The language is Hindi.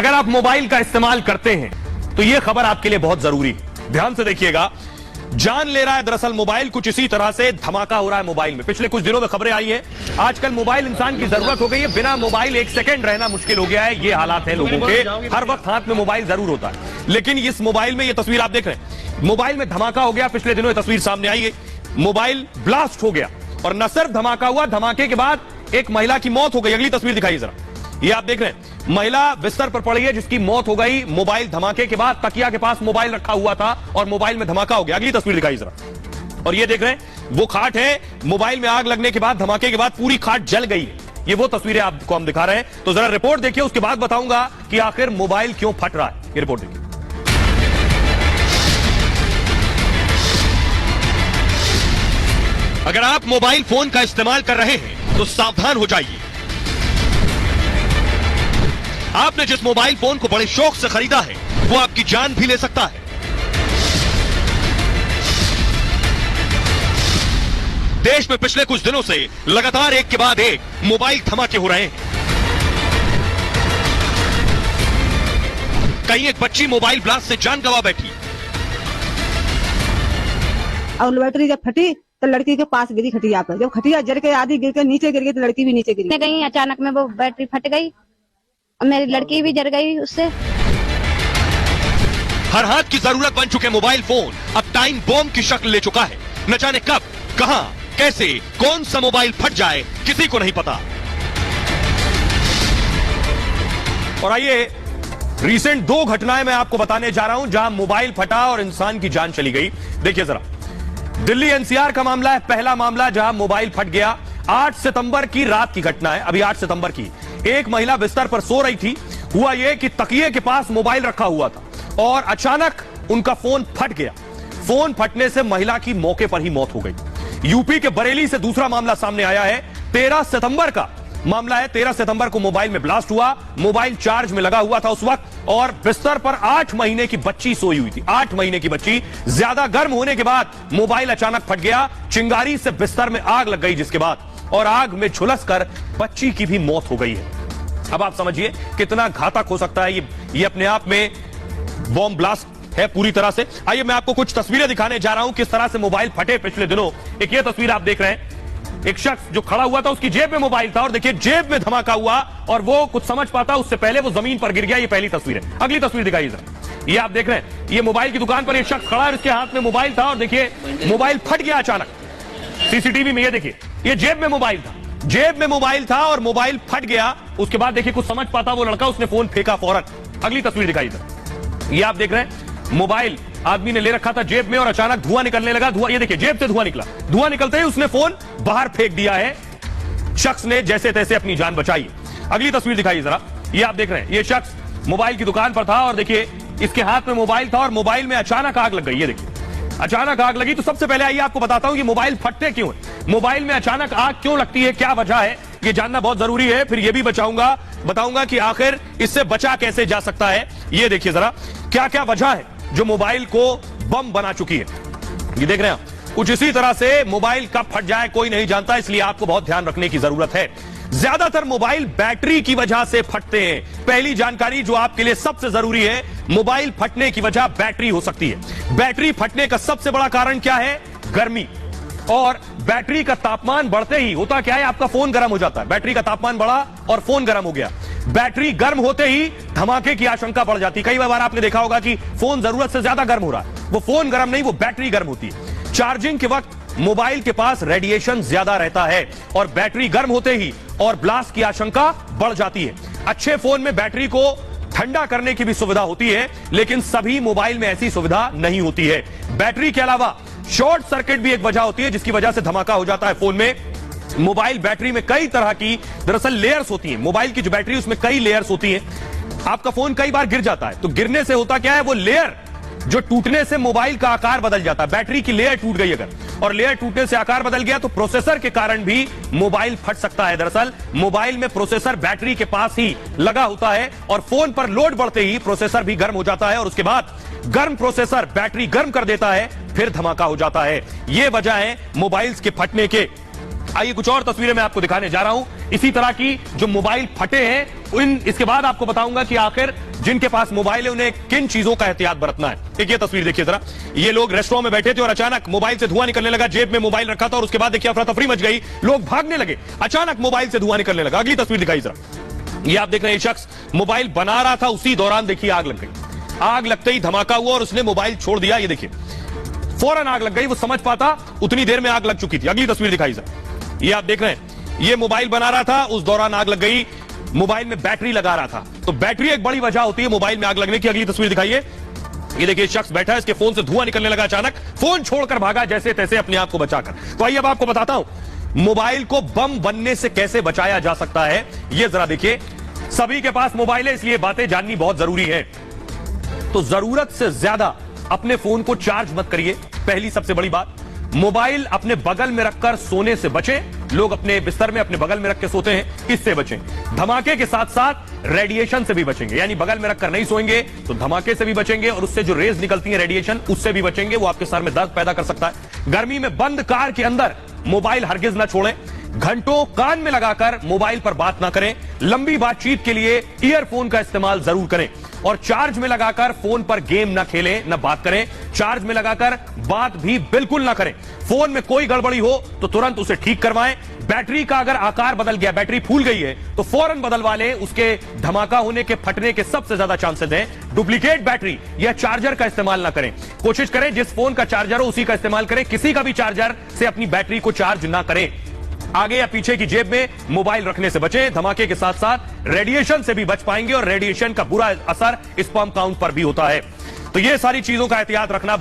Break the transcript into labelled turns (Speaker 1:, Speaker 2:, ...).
Speaker 1: अगर आप मोबाइल का इस्तेमाल करते हैं तो यह खबर आपके लिए बहुत जरूरी है। ध्यान से देखिएगा, जान ले रहा है दरअसल मोबाइल। कुछ इसी तरह से धमाका हो रहा है मोबाइल में। पिछले कुछ दिनों में खबरें आई है, आजकल मोबाइल इंसान की जरूरत हो गई है। बिना मोबाइल एक सेकंड रहना मुश्किल हो गया है। ये हालात है लोगों के, हर वक्त हाथ में मोबाइल जरूर होता है। लेकिन इस मोबाइल में, ये तस्वीर आप देख रहे हैं, मोबाइल में धमाका हो गया। पिछले दिनों ये तस्वीर सामने आई है, मोबाइल ब्लास्ट हो गया। और न सिर्फ धमाका हुआ, धमाके के बाद एक महिला की मौत हो गई। अगली तस्वीर दिखाइए जरा, ये आप देख रहे हैं, महिला बिस्तर पर पड़ी है जिसकी मौत हो गई मोबाइल धमाके के बाद। तकिया के पास मोबाइल रखा हुआ था और मोबाइल में धमाका हो गया। अगली तस्वीर दिखाइए जरा, और ये देख रहे हैं वो खाट है, मोबाइल में आग लगने के बाद, धमाके के बाद पूरी खाट जल गई है। ये वो तस्वीरें आपको हम दिखा रहे हैं। तो जरा रिपोर्ट देखिए, उसके बाद बताऊंगा कि आखिर मोबाइल क्यों फट रहा है। ये रिपोर्ट देखिए। अगर आप मोबाइल फोन का इस्तेमाल कर रहे हैं तो सावधान हो जाइए। आपने जिस मोबाइल फोन को बड़े शौक से खरीदा है वो आपकी जान भी ले सकता है। देश में पिछले कुछ दिनों से लगातार एक के बाद एक मोबाइल धमाके हो रहे हैं। कहीं एक बच्ची मोबाइल ब्लास्ट से जान गंवा बैठी।
Speaker 2: और बैटरी जब फटी तो लड़की के पास गिरी खटिया पर। जब खटिया जल के आधी गिर के नीचे गिर गई तो लड़की भी नीचे गिरी
Speaker 3: गई। अचानक में वो बैटरी फट गई और मेरी लड़की भी जल गई उससे।
Speaker 1: हर हाथ की जरूरत बन चुके मोबाइल फोन अब टाइम बॉम्ब की शक्ल ले चुका है। न जाने कब, कहां, कैसे, कौन सा मोबाइल फट जाए किसी को नहीं पता। और आइए रिसेंट दो घटनाएं मैं आपको बताने जा रहा हूं जहां मोबाइल फटा और इंसान की जान चली गई। देखिए जरा, दिल्ली एनसीआर का मामला है पहला मामला जहां मोबाइल फट गया। 8 सितंबर की रात की घटना है, अभी 8 सितंबर की। एक महिला बिस्तर पर सो रही थी। हुआ यह कि तकिए के पास मोबाइल रखा हुआ था और अचानक उनका फोन फट गया। फोन फटने से महिला की मौके पर ही मौत हो गई। यूपी के बरेली से दूसरा मामला सामने आया है। 13 सितंबर का मामला है। 13 सितंबर को मोबाइल में ब्लास्ट हुआ। मोबाइल चार्ज में लगा हुआ था उस वक्त और बिस्तर पर 8 महीने की बच्ची सोई हुई थी। 8 महीने की बच्ची। ज्यादा गर्म होने के बाद मोबाइल अचानक फट गया। चिंगारी से बिस्तर में आग लग गई, जिसके बाद और आग में झुलसकर बच्ची की भी मौत हो गई है। अब आप समझिए कितना घातक हो सकता है ये अपने आप में बॉम्ब ब्लास्ट है पूरी तरह से। आइए मैं आपको कुछ तस्वीरें दिखाने जा रहा हूं किस तरह से मोबाइल फटे पिछले दिनों। एक ये तस्वीर आप देख रहे हैं, एक शख्स जो खड़ा हुआ था उसकी जेब में मोबाइल था और देखिए जेब में धमाका हुआ और वो कुछ समझ पाता उससे पहले वो जमीन पर गिर गया। ये पहली तस्वीर है। अगली तस्वीर दिखाइए जरा, ये आप देख रहे हैं, ये मोबाइल की दुकान पर एक शख्स खड़ा है, उसके हाथ में मोबाइल था और देखिए मोबाइल फट गया अचानक। सीसीटीवी में ये देखिए, ये जेब में मोबाइल था, जेब में मोबाइल था और मोबाइल फट गया। उसके बाद देखिए कुछ समझ पाता वो लड़का, उसने फोन फेंका फौरन। अगली तस्वीर दिखाई जरा, ये आप देख रहे हैं, मोबाइल आदमी ने ले रखा था जेब में और अचानक धुआं निकलने लगा। धुआं, ये देखिए जेब से धुआं निकला। धुआं निकलते ही उसने फोन बाहर फेंक दिया है। शख्स ने जैसे तैसे अपनी जान बचाई। अगली तस्वीर दिखाइए जरा, ये आप देख रहे हैं, ये शख्स मोबाइल की दुकान पर था और देखिए इसके हाथ में मोबाइल था और मोबाइल में अचानक आग लग गई। ये देखिए अचानक आग लगी। तो सबसे पहले आइए आपको बताता हूं कि मोबाइल फटते क्यों है, मोबाइल में अचानक आग क्यों लगती है, क्या वजह है, ये जानना बहुत जरूरी है। फिर यह भी बताऊंगा कि आखिर इससे बचा कैसे जा सकता है। ये देखिए जरा क्या क्या वजह है जो मोबाइल को बम बना चुकी है। ये देख रहे हैं आप, कुछ इसी तरह से मोबाइल कब फट जाए कोई नहीं जानता, इसलिए आपको बहुत ध्यान रखने की जरूरत है। ज्यादातर मोबाइल बैटरी की वजह से फटते हैं। पहली जानकारी जो आपके लिए सबसे जरूरी है, मोबाइल फटने की वजह बैटरी हो सकती है। बैटरी फटने का सबसे बड़ा कारण क्या है? गर्मी। और बैटरी का तापमान बढ़ते ही होता क्या है, आपका फोन गर्म हो जाता है। बैटरी का तापमान बढ़ा और फोन गर्म हो गया। बैटरी गर्म होते ही धमाके की आशंका बढ़ जाती है। कई बार आपने देखा होगा कि फोन जरूरत से ज्यादा गर्म हो रहा है, वो फोन गर्म नहीं, वो बैटरी गर्म होती है। चार्जिंग के वक्त मोबाइल के पास रेडिएशन ज्यादा रहता है और बैटरी गर्म होते ही और ब्लास्ट की आशंका बढ़ जाती है। अच्छे फोन में बैटरी को ठंडा करने की भी सुविधा होती है, लेकिन सभी मोबाइल में ऐसी सुविधा नहीं होती है। बैटरी के अलावा शॉर्ट सर्किट भी एक वजह होती है जिसकी वजह से धमाका हो जाता है फोन में। मोबाइल बैटरी में कई तरह की दरअसल लेयर्स होती हैं। मोबाइल की जो बैटरी उसमें कई लेयर्स होती हैं। आपका फोन कई बार गिर जाता है तो गिरने से होता क्या है, वो लेयर जो टूटने से मोबाइल का आकार बदल जाता है। बैटरी की लेयर टूट गई अगर और लेयर टूटने से आकार बदल गया तो प्रोसेसर के कारण भी मोबाइल फट सकता है। दरअसल मोबाइल में प्रोसेसर बैटरी के पास ही लगा होता है और फोन पर लोड बढ़ते ही प्रोसेसर भी गर्म हो जाता है और उसके बाद गर्म प्रोसेसर बैटरी गर्म कर देता है, फिर धमाका हो जाता है। ये वजह है मोबाइल्स के फटने के। आइए कुछ और तस्वीरें मैं आपको दिखाने जा रहा हूं इसी तरह की जो मोबाइल फटे हैं। इसके बाद आपको बताऊंगा कि आखिर जिनके पास मोबाइल है उन्हें किन चीजों का एहतियात बरतना है। एक ये तस्वीर देखिए जरा, ये लोग रेस्टोरेंट में बैठे थे और अचानक मोबाइल से धुआं निकलने लगा, जेब में मोबाइल रखा था और उसके बाद देखिए अफरा तफरी मच गई, लोग भागने लगे, अचानक मोबाइल से धुआं निकलने लगा। अगली तस्वीर दिखाई जरा, ये आप देख रहे हैं शख्स मोबाइल बना रहा था, उसी दौरान देखिए आग लग गई। आग लगते ही धमाका हुआ और उसने मोबाइल छोड़ दिया। ये देखिए फौरन आग लग गई, वो समझ पाता उतनी देर में आग लग चुकी थी। अगली तस्वीर दिखाई जरा, ये आप देख रहे हैं, ये मोबाइल बना रहा था, उस दौरान आग लग गई। मोबाइल में बैटरी लगा रहा था, तो बैटरी एक बड़ी वजह होती है मोबाइल में आग लगने की। अगली तस्वीर दिखाइए, ये देखिए शख्स बैठा है, इसके फोन से धुआं निकलने लगा, अचानक फोन छोड़कर भागा जैसे तैसे अपने आप को बचाकर। तो आइए अब आपको बताता हूं मोबाइल को बम बनने से कैसे बचाया जा सकता है। ये जरा देखिए, सभी के पास मोबाइल है इसलिए बातें जाननी बहुत जरूरी है। तो जरूरत से ज्यादा अपने फोन को चार्ज मत करिए, पहली सबसे बड़ी बात। मोबाइल अपने बगल में रखकर सोने से बचें, लोग अपने बिस्तर में अपने बगल में रख के सोते हैं, इससे बचें। धमाके के साथ साथ रेडिएशन से भी बचेंगे, यानी बगल में रखकर नहीं सोएंगे तो धमाके से भी बचेंगे और उससे जो रेज निकलती है रेडिएशन उससे भी बचेंगे, वो आपके सर में दर्द पैदा कर सकता है। गर्मी में बंद कार के अंदर मोबाइल हरगिज ना छोड़ें, घंटों कान में लगाकर मोबाइल पर बात ना करें, लंबी बातचीत के लिए ईयरफोन का इस्तेमाल जरूर करें और चार्ज में लगाकर फोन पर गेम ना खेलें, ना बात करें, चार्ज में लगाकर बात भी बिल्कुल ना करें। फोन में कोई गड़बड़ी हो तो तुरंत उसे ठीक करवाएं। बैटरी का अगर आकार बदल गया, बैटरी फूल गई है तो फौरन बदलवा लें, उसके धमाका होने के, फटने के सबसे ज्यादा चांसेस हैं। डुप्लीकेट बैटरी या चार्जर का इस्तेमाल ना करें, कोशिश करें जिस फोन का चार्जर हो उसी का इस्तेमाल करें, किसी का भी चार्जर से अपनी बैटरी को चार्ज ना करें। आगे या पीछे की जेब में मोबाइल रखने से बचें, धमाके के साथ साथ रेडिएशन से भी बच पाएंगे और रेडिएशन का बुरा असर स्पर्म काउंट पर भी होता है। तो ये सारी चीजों का एहतियात रखना बहुत